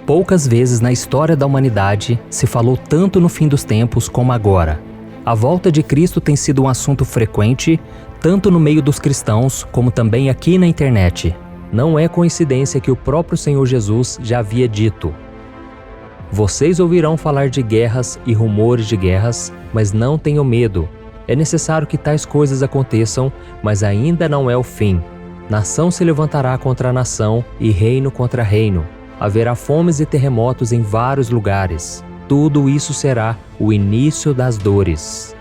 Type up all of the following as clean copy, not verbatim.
Poucas vezes na história da humanidade se falou tanto no fim dos tempos como agora. A volta de Cristo tem sido um assunto frequente, tanto no meio dos cristãos como também aqui na internet. Não é coincidência que o próprio Senhor Jesus já havia dito: "Vocês ouvirão falar de guerras e rumores de guerras, mas não tenham medo. É necessário que tais coisas aconteçam, mas ainda não é o fim. Nação se levantará contra nação e reino contra reino. Haverá fomes e terremotos em vários lugares. Tudo isso será o início das dores."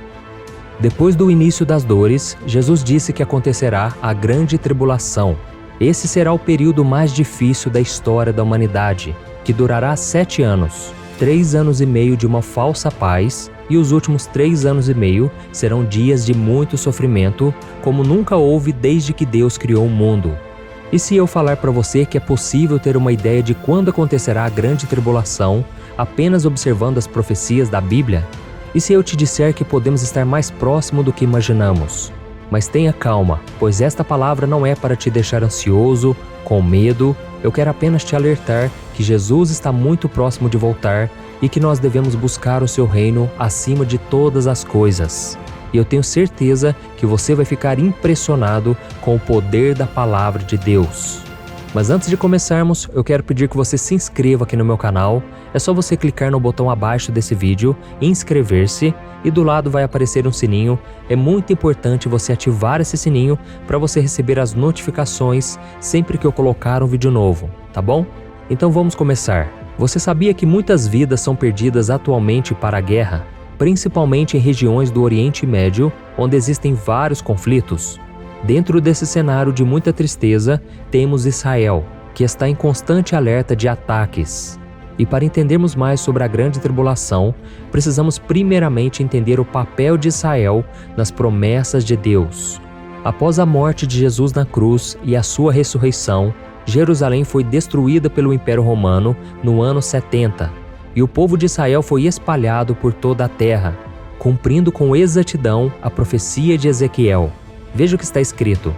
Depois do início das dores, Jesus disse que acontecerá a grande tribulação. Esse será o período mais difícil da história da humanidade, que durará 7 anos, 3 anos e meio de uma falsa paz, e os últimos 3 anos e meio serão dias de muito sofrimento, como nunca houve desde que Deus criou o mundo. E se eu falar para você que é possível ter uma ideia de quando acontecerá a grande tribulação, apenas observando as profecias da Bíblia? E se eu te disser que podemos estar mais próximo do que imaginamos? Mas tenha calma, pois esta palavra não é para te deixar ansioso, com medo. Eu quero apenas te alertar que Jesus está muito próximo de voltar e que nós devemos buscar o seu reino acima de todas as coisas. E eu tenho certeza que você vai ficar impressionado com o poder da palavra de Deus. Mas antes de começarmos, eu quero pedir que você se inscreva aqui no meu canal. É só você clicar no botão abaixo desse vídeo, inscrever-se, e do lado vai aparecer um sininho. É muito importante você ativar esse sininho para você receber as notificações sempre que eu colocar um vídeo novo, tá bom? Então vamos começar. Você sabia que muitas vidas são perdidas atualmente para a guerra, principalmente em regiões do Oriente Médio, onde existem vários conflitos? Dentro desse cenário de muita tristeza, temos Israel, que está em constante alerta de ataques. E para entendermos mais sobre a grande tribulação, precisamos primeiramente entender o papel de Israel nas promessas de Deus. Após a morte de Jesus na cruz e a sua ressurreição, Jerusalém foi destruída pelo Império Romano no ano 70, e o povo de Israel foi espalhado por toda a terra, cumprindo com exatidão a profecia de Ezequiel. Veja o que está escrito: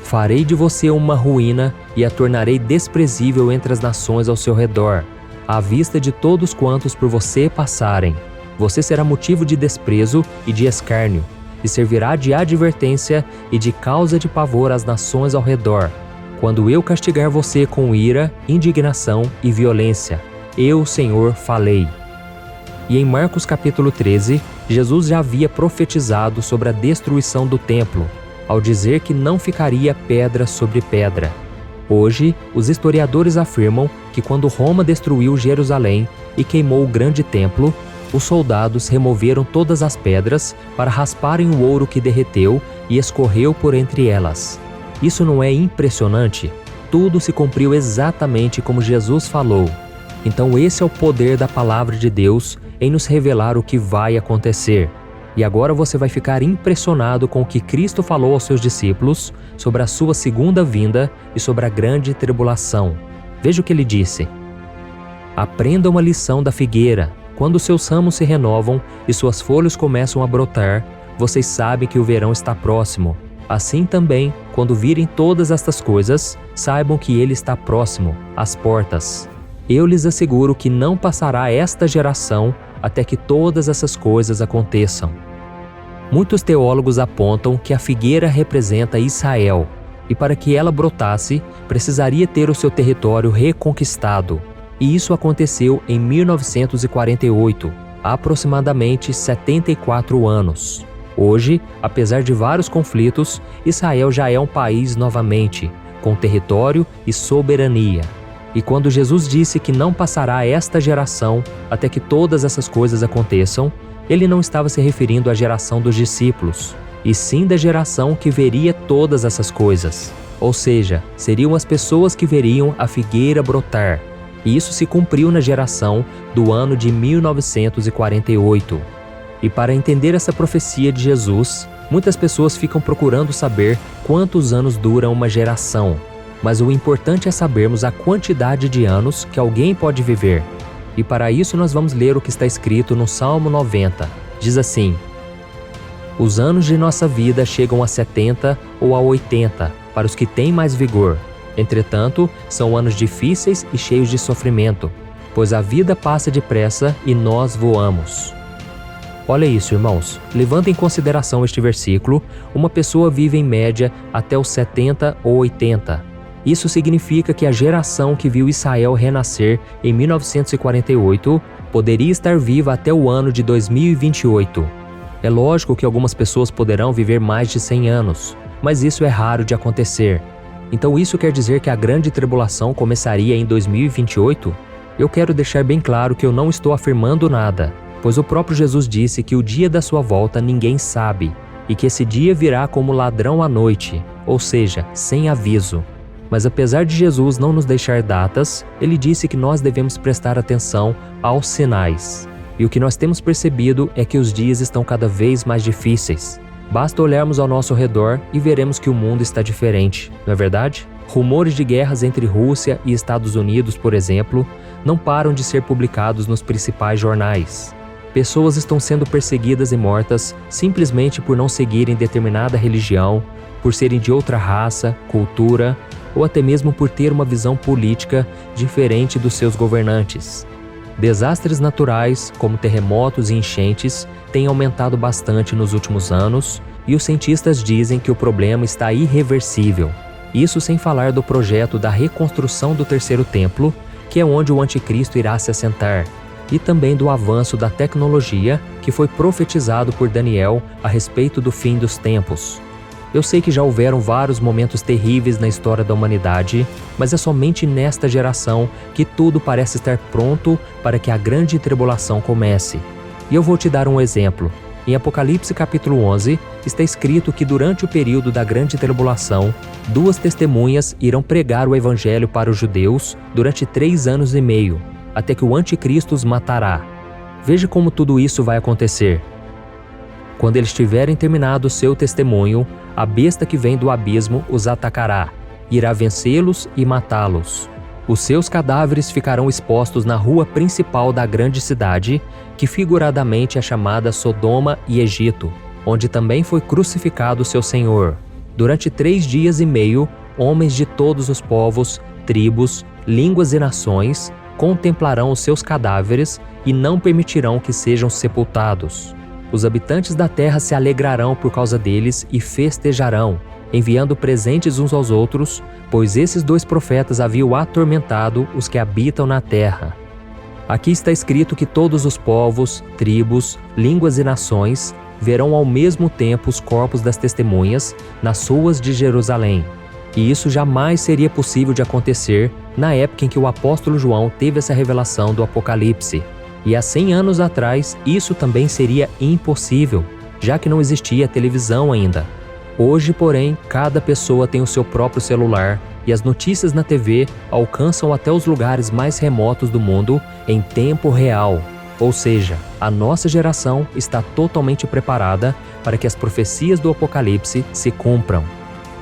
"Farei de você uma ruína e a tornarei desprezível entre as nações ao seu redor, à vista de todos quantos por você passarem. Você será motivo de desprezo e de escárnio, e servirá de advertência e de causa de pavor às nações ao redor, quando eu castigar você com ira, indignação e violência. Eu, Senhor, falei." E em Marcos capítulo 13, Jesus já havia profetizado sobre a destruição do templo, ao dizer que não ficaria pedra sobre pedra. Hoje, os historiadores afirmam que quando Roma destruiu Jerusalém e queimou o grande templo, os soldados removeram todas as pedras para rasparem o ouro que derreteu e escorreu por entre elas. Isso não é impressionante? Tudo se cumpriu exatamente como Jesus falou. Então esse é o poder da palavra de Deus em nos revelar o que vai acontecer. E agora você vai ficar impressionado com o que Cristo falou aos seus discípulos sobre a sua segunda vinda e sobre a grande tribulação. Veja o que ele disse: "Aprenda uma lição da figueira. Quando seus ramos se renovam e suas folhas começam a brotar, vocês sabem que o verão está próximo. Assim também, quando virem todas estas coisas, saibam que ele está próximo, às portas. Eu lhes asseguro que não passará esta geração até que todas essas coisas aconteçam." Muitos teólogos apontam que a figueira representa Israel, e para que ela brotasse, precisaria ter o seu território reconquistado. E isso aconteceu em 1948, há aproximadamente 74 anos. Hoje, apesar de vários conflitos, Israel já é um país novamente, com território e soberania. E quando Jesus disse que não passará esta geração até que todas essas coisas aconteçam, ele não estava se referindo à geração dos discípulos, e sim da geração que veria todas essas coisas. Ou seja, seriam as pessoas que veriam a figueira brotar. E isso se cumpriu na geração do ano de 1948. E para entender essa profecia de Jesus, muitas pessoas ficam procurando saber quantos anos dura uma geração. Mas o importante é sabermos a quantidade de anos que alguém pode viver. E para isso nós vamos ler o que está escrito no Salmo 90. Diz assim: "Os anos de nossa vida chegam a 70 ou a 80 para os que têm mais vigor, Entretanto, são anos difíceis e cheios de sofrimento, pois a vida passa depressa e nós voamos. Olha isso, irmãos. Levando em consideração este versículo, uma pessoa vive em média até os 70 ou 80. Isso significa que a geração que viu Israel renascer em 1948 poderia estar viva até o ano de 2028. É lógico que algumas pessoas poderão viver mais de 100 anos, mas isso é raro de acontecer. Então isso quer dizer que a grande tribulação começaria em 2028? Eu quero deixar bem claro que eu não estou afirmando nada, pois o próprio Jesus disse que o dia da sua volta ninguém sabe, e que esse dia virá como ladrão à noite, ou seja, sem aviso. Mas apesar de Jesus não nos deixar datas, ele disse que nós devemos prestar atenção aos sinais. E o que nós temos percebido é que os dias estão cada vez mais difíceis. Basta olharmos ao nosso redor e veremos que o mundo está diferente, não é verdade? Rumores de guerras entre Rússia e Estados Unidos, por exemplo, não param de ser publicados nos principais jornais. Pessoas estão sendo perseguidas e mortas simplesmente por não seguirem determinada religião, por serem de outra raça, cultura, ou até mesmo por ter uma visão política diferente dos seus governantes. Desastres naturais, como terremotos e enchentes, têm aumentado bastante nos últimos anos, e os cientistas dizem que o problema está irreversível. Isso sem falar do projeto da reconstrução do terceiro templo, que é onde o anticristo irá se assentar, e também do avanço da tecnologia que foi profetizado por Daniel a respeito do fim dos tempos. Eu sei que já houveram vários momentos terríveis na história da humanidade, mas é somente nesta geração que tudo parece estar pronto para que a grande tribulação comece. E eu vou te dar um exemplo. Em Apocalipse capítulo 11, está escrito que durante o período da grande tribulação, 2 testemunhas irão pregar o evangelho para os judeus durante 3 anos e meio, até que o anticristo os matará. Veja como tudo isso vai acontecer. Quando eles tiverem terminado o seu testemunho, a besta que vem do abismo os atacará, irá vencê-los e matá-los. Os seus cadáveres ficarão expostos na rua principal da grande cidade, que figuradamente é chamada Sodoma e Egito, onde também foi crucificado seu Senhor. Durante 3 dias e meio, homens de todos os povos, tribos, línguas e nações contemplarão os seus cadáveres e não permitirão que sejam sepultados. Os habitantes da terra se alegrarão por causa deles e festejarão, enviando presentes uns aos outros, pois esses 2 profetas haviam atormentado os que habitam na terra. Aqui está escrito que todos os povos, tribos, línguas e nações verão ao mesmo tempo os corpos das testemunhas nas ruas de Jerusalém. E isso jamais seria possível de acontecer na época em que o apóstolo João teve essa revelação do Apocalipse. E há 100 anos atrás, isso também seria impossível, já que não existia televisão ainda. Hoje, porém, cada pessoa tem o seu próprio celular e as notícias na TV alcançam até os lugares mais remotos do mundo em tempo real. Ou seja, a nossa geração está totalmente preparada para que as profecias do Apocalipse se cumpram.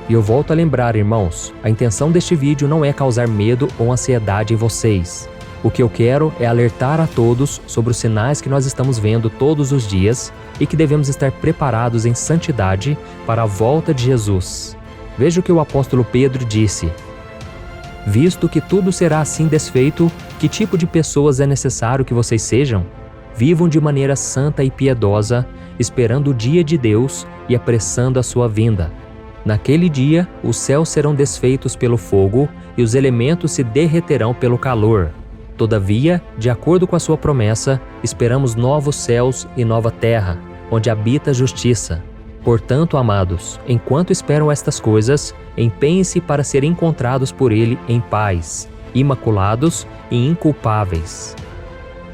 E eu volto a lembrar, irmãos, a intenção deste vídeo não é causar medo ou ansiedade em vocês. O que eu quero é alertar a todos sobre os sinais que nós estamos vendo todos os dias e que devemos estar preparados em santidade para a volta de Jesus. Veja o que o apóstolo Pedro disse: visto que tudo será assim desfeito, que tipo de pessoas é necessário que vocês sejam? Vivam de maneira santa e piedosa, esperando o dia de Deus e apressando a sua vinda. Naquele dia, os céus serão desfeitos pelo fogo e os elementos se derreterão pelo calor. Todavia, de acordo com a sua promessa, esperamos novos céus e nova terra, onde habita a justiça. Portanto, amados, enquanto esperam estas coisas, empenhem-se para serem encontrados por Ele em paz, imaculados e inculpáveis.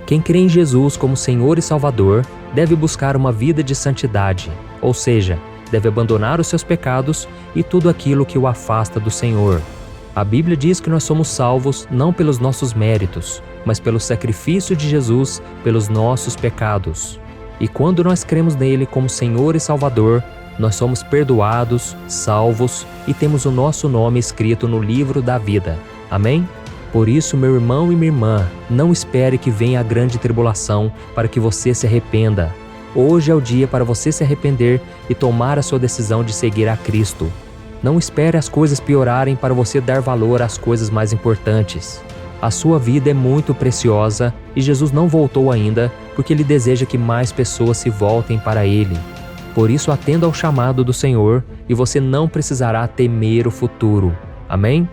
Quem crê em Jesus como Senhor e Salvador deve buscar uma vida de santidade, ou seja, deve abandonar os seus pecados e tudo aquilo que o afasta do Senhor. A Bíblia diz que nós somos salvos não pelos nossos méritos, mas pelo sacrifício de Jesus pelos nossos pecados. E quando nós cremos nele como Senhor e Salvador, nós somos perdoados, salvos e temos o nosso nome escrito no livro da vida. Amém? Por isso, meu irmão e minha irmã, não espere que venha a grande tribulação para que você se arrependa. Hoje é o dia para você se arrepender e tomar a sua decisão de seguir a Cristo. Não espere as coisas piorarem para você dar valor às coisas mais importantes. A sua vida é muito preciosa e Jesus não voltou ainda porque Ele deseja que mais pessoas se voltem para Ele. Por isso, atenda ao chamado do Senhor e você não precisará temer o futuro. Amém?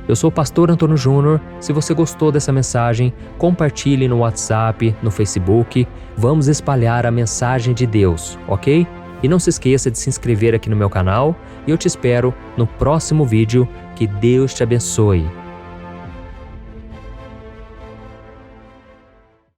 Eu sou o pastor Antônio Júnior. Se você gostou dessa mensagem, compartilhe no WhatsApp, no Facebook. Vamos espalhar a mensagem de Deus, ok? E não se esqueça de se inscrever aqui no meu canal e eu te espero no próximo vídeo. Que Deus te abençoe.